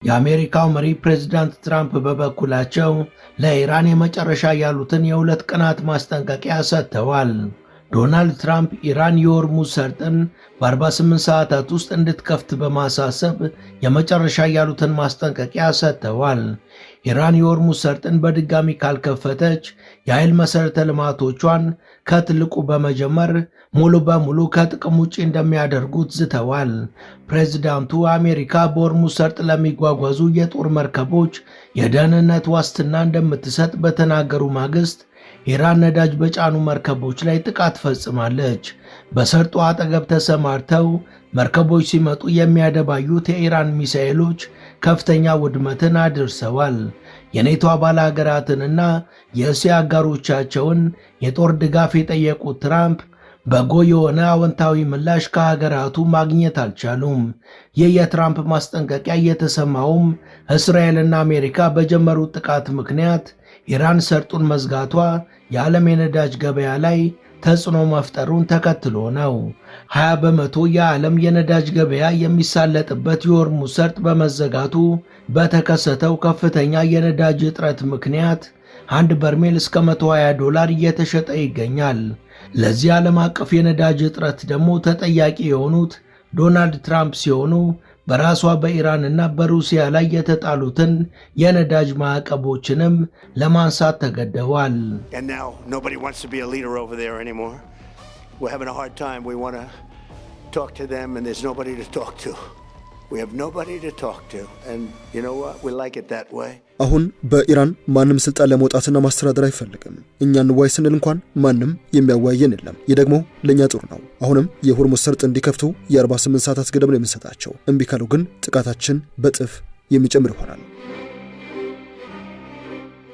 የአሜሪካው መሪ ፕሬዝዳንት ትራምፕ በበኩላቸው ለኢራን የመጨረሻ ያሉትን የ2 ቀናት ማስጠንቀቂያ ሰጥተዋል። ዶናልድ ትራምፕ ኢራን የሆርሙዝ ሰርጥን በ48 ሰዓታት ውስጥ እንድትከፍት በማሳሰብ የመጨረሻ ያሉትን ማስጠንቀቂያ ሰጥተዋል። ኢራን የሆርሙዝ ሰርጥን በድጋሚ ካልከፈተች የኃይል መሠረተ ልማቶቿን ከትልቁ በመጀመር ሙሉ በሙሉ ከጥቅም ውጪ እንደሚያደርጉት ዝተዋል። ፕሬዝዳንቱ አሜሪካ በሆርሙዝ ሰርጥ ለሚጓጓዙ የጦር መርከቦች የደህንነት ዋስትና እንደምትሰጥ በተናገሩ ማግስት ኢራን ነዳጅ በጫኑ መርከቦች ላይ ጥቃት ፈጽማለች። በሰርጡ አጠገብ ተሰማርተው መርከቦች ሲመጡ የሚያደባዩት የኢራን ሚሳኤሎች ከፍተኛ ውድመትን አድርሰዋል። የኔቶ አባል ሀገራትንና የእስያ አጋሮቻቸውን የጦር ድጋፍ የጠየቁት ትራምፕ በጎ የሆነ አዎንታዊ ምላሽ ከሀገራቱ ማግኘት አልቻሉም። ይህ የትራምፕ ማስጠንቀቂያ የተሰማውም እስራኤልና አሜሪካ በጀመሩት ጥቃት ምክንያት ኢራን ሰርጡን መዝጋቷ የዓለም የነዳጅ ገበያ ላይ ተጽዕኖ መፍጠሩን ተከትሎ ነው። 20 በመቶ የዓለም የነዳጅ ገበያ የሚሳለጥበት የሆርሙዝ ሰርጥ በመዘጋቱ በተከሰተው ከፍተኛ የነዳጅ እጥረት ምክንያት አንድ በርሜል እስከ $120 እየተሸጠ ይገኛል። ለዚህ ዓለም አቀፍ የነዳጅ እጥረት ደግሞ ተጠያቂ የሆኑት ዶናልድ ትራምፕ ሲሆኑ በራሷ በኢራንና በሩሲያ ላይ የተጣሉትን የነዳጅ ማዕቀቦችንም ለማንሳት ተገደዋል። አሁን በኢራን ማንም ስልጣን ለመውጣትና ማስተዳደር አይፈልግም። እኛ እንዋይ ስንል እንኳን ማንም የሚያዋየን የለም። ይህ ደግሞ ለኛ ጥሩ ነው። አሁንም የሆርሙዝ ሰርጥ እንዲከፍቱ የ48 ሰዓታት ገደብ ነው የምንሰጣቸው። እምቢ ካሉ ግን ጥቃታችን በጥፍ የሚጨምር ይሆናል።